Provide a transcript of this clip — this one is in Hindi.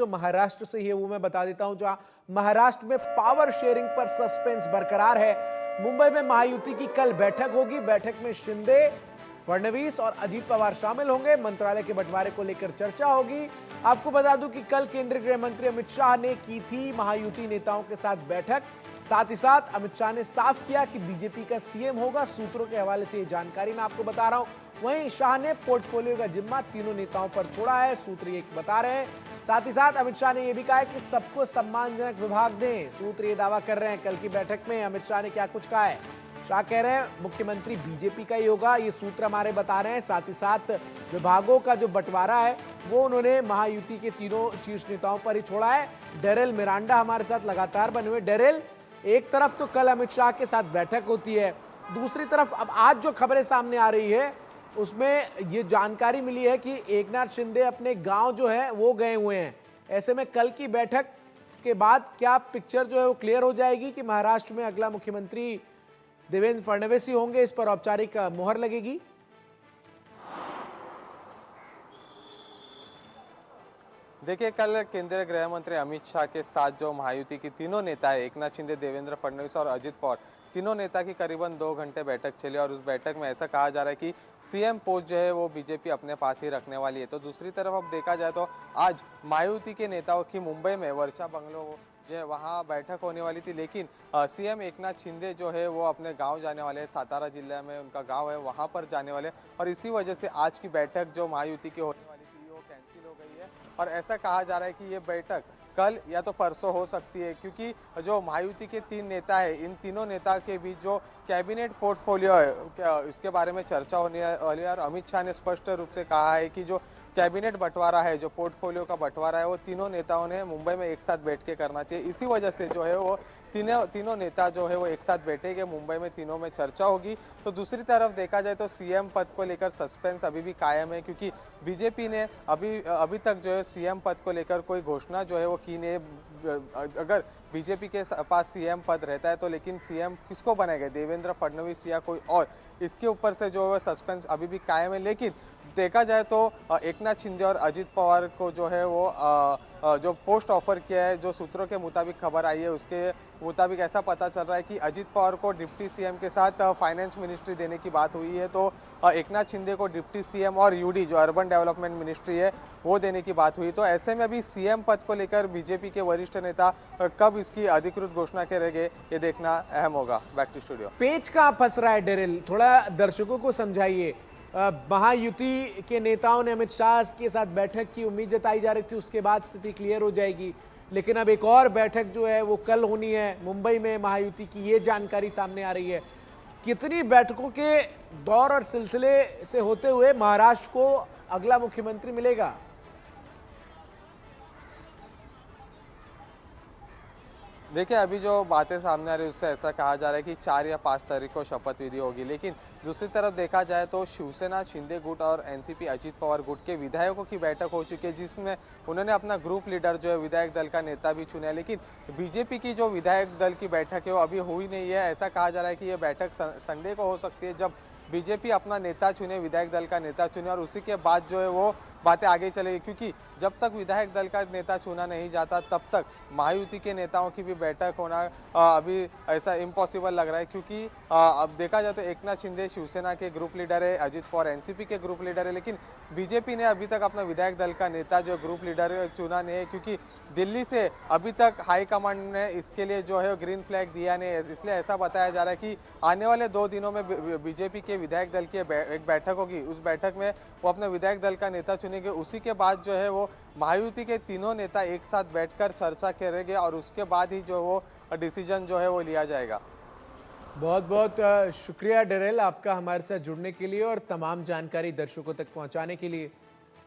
जो महाराष्ट्र से ही है वो मैं बता देता हूं, जहां महाराष्ट्र में पावर शेयरिंग पर सस्पेंस बरकरार है। मुंबई में महायुति की कल बैठक होगी। बैठक में शिंदे, फडणवीस और अजीत पवार शामिल होंगे। मंत्रालय के बंटवारे को लेकर चर्चा होगी। आपको बता दूं कि कल केंद्रीय गृह मंत्री अमित शाह ने की थी महायुति नेताओं के साथ बैठक। साथ ही साथ अमित शाह ने साफ किया कि बीजेपी का सीएम होगा। सूत्रों के हवाले से ये जानकारी मैं आपको बता रहा हूं। वहीं शाह ने पोर्टफोलियो का जिम्मा तीनों नेताओं पर छोड़ा है, सूत्र ये बता रहे हैं। साथ ही साथ अमित शाह ने यह भी कहा है कि सबको सम्मानजनक विभाग दें। सूत्र ये दावा कर रहे हैं। कल की बैठक में अमित शाह ने क्या कुछ कहा है। शाह कह रहे हैं मुख्यमंत्री बीजेपी का ही होगा, ये सूत्र हमारे बता रहे हैं। साथ ही साथ विभागों का जो बंटवारा है वो उन्होंने महायुति के तीनों शीर्ष नेताओं पर ही छोड़ा है। डेरेल मिरांडा हमारे साथ लगातार बने हुए। डेरेल, एक तरफ तो कल अमित शाह के साथ बैठक होती है, दूसरी तरफ अब आज जो खबरें सामने आ रही है उसमें ये जानकारी मिली है कि एकनाथ शिंदे अपने गांव जो है वो गए हुए हैं। ऐसे में कल की बैठक के बाद क्या पिक्चर जो है वो क्लियर हो जाएगी कि महाराष्ट्र में अगला मुख्यमंत्री देवेंद्र फडणवीस ही होंगे, इस पर औपचारिक मुहर लगेगी। देखिए, कल केंद्रीय गृह मंत्री अमित शाह के साथ जो महायुति की तीनों नेता है, एकनाथ शिंदे, देवेंद्र फडणवीस और अजित पवार, तीनों नेता की करीबन 2 घंटे बैठक चली और उस बैठक में ऐसा कहा जा रहा है कि सीएम पोस्ट जो है वो बीजेपी अपने पास ही रखने वाली है। तो दूसरी तरफ अब देखा जाए तो आज महायुति के नेताओं की मुंबई में वर्षा बंगलो जो है वहाँ बैठक होने वाली थी, लेकिन सीएम एकनाथ शिंदे जो है वो अपने गांव जाने वाले हैं। सातारा जिले में उनका गांव है, वहां पर जाने वाले और इसी वजह से आज की बैठक जो महायुति की होने वाली थी वो कैंसिल हो गई है। और ऐसा कहा जा रहा है कि ये बैठक कल या तो परसों हो सकती है, क्योंकि जो महायुति के 3 नेता है, इन तीनों नेता के बीच जो कैबिनेट पोर्टफोलियो है इसके बारे में चर्चा होने वाली है। और अमित शाह ने स्पष्ट रूप से कहा है कि जो कैबिनेट बंटवारा है, जो पोर्टफोलियो का बंटवारा है, वो तीनों नेताओं ने मुंबई में एक साथ बैठ के करना चाहिए। इसी वजह से जो है वो तीनों नेता जो है वो एक साथ बैठेंगे, मुंबई में तीनों में चर्चा होगी। तो दूसरी तरफ देखा जाए तो सीएम पद को लेकर सस्पेंस अभी भी कायम है, क्योंकि बीजेपी ने अभी तक जो है सीएम पद को लेकर कोई घोषणा जो है वो की नहीं। अगर बीजेपी के पास सीएम पद रहता है तो लेकिन सीएम किसको बनाएगा, देवेंद्र फडणवीस या कोई और, इसके ऊपर से जो है सस्पेंस अभी भी कायम है। लेकिन देखा जाए तो एकनाथ शिंदे और अजित पवार को जो है वो जो पोस्ट ऑफर किया है, जो सूत्रों के मुताबिक खबर आई है उसके मुताबिक ऐसा पता चल रहा है कि अजित पवार को डिप्टी सीएम के साथ फाइनेंस मिनिस्ट्री देने की बात हुई है, तो एकनाथ शिंदे को डिप्टी सीएम और यूडी जो अर्बन डेवलपमेंट मिनिस्ट्री है वो देने की बात हुई। तो ऐसे में अभी सीएम पद को लेकर बीजेपी के वरिष्ठ नेता कब इसकी अधिकृत घोषणा करेंगे ये देखना अहम होगा। Back to studio. पेच कहां फंस रहा है डेरेल, थोड़ा दर्शकों को समझाइए। महायुति के नेताओं ने अमित शाह के साथ बैठक की, उम्मीद जताई जा रही थी उसके बाद स्थिति क्लियर हो जाएगी, लेकिन अब एक और बैठक जो है वो कल होनी है मुंबई में महायुति की, ये जानकारी सामने आ रही है। कितनी बैठकों के दौर और सिलसिले से होते हुए महाराष्ट्र को अगला मुख्यमंत्री मिलेगा? देखिए, अभी जो बातें सामने आ रही है उससे ऐसा कहा जा रहा है कि 4 या 5 तारीख को शपथ विधि होगी, लेकिन दूसरी तरफ देखा जाए तो शिवसेना शिंदे गुट और एनसीपी अजित पवार गुट के विधायकों की बैठक हो चुकी है, जिसमें उन्होंने अपना ग्रुप लीडर जो है विधायक दल का नेता भी चुना है। लेकिन बीजेपी की जो विधायक दल की बैठक है वो अभी हुई नहीं है। ऐसा कहा जा रहा है कि ये बैठक संडे को हो सकती है, जब बीजेपी अपना नेता चुने, विधायक दल का नेता चुने, और उसी के बाद जो है वो बातें आगे चलेगी, क्योंकि जब तक विधायक दल का नेता चुना नहीं जाता तब तक महायुति के नेताओं की भी बैठक होना अभी ऐसा इम्पॉसिबल लग रहा है। क्योंकि अब देखा जाए तो एकनाथ शिंदे शिवसेना के ग्रुप लीडर है, अजित पवार एनसीपी के ग्रुप लीडर है, लेकिन बीजेपी ने अभी तक अपना विधायक दल का नेता जो ग्रुप लीडर चुना नहीं है, क्योंकि दिल्ली से अभी तक हाईकमांड ने इसके लिए जो है ग्रीन फ्लैग दिया नहीं है। इसलिए ऐसा बताया जा रहा है कि आने वाले 2 दिनों में बीजेपी के विधायक दल की एक बैठक होगी। उस बैठक में वो अपने विधायक दल का नेता चुनेंगे, उसी के बाद जो है वो महायुति के तीनों नेता एक साथ बैठकर चर्चा करेंगे और उसके बाद ही जो वो डिसीजन जो है वो लिया जाएगा। बहुत बहुत शुक्रिया डेरेल आपका हमारे साथ जुड़ने के लिए और तमाम जानकारी दर्शकों तक पहुंचाने के लिए।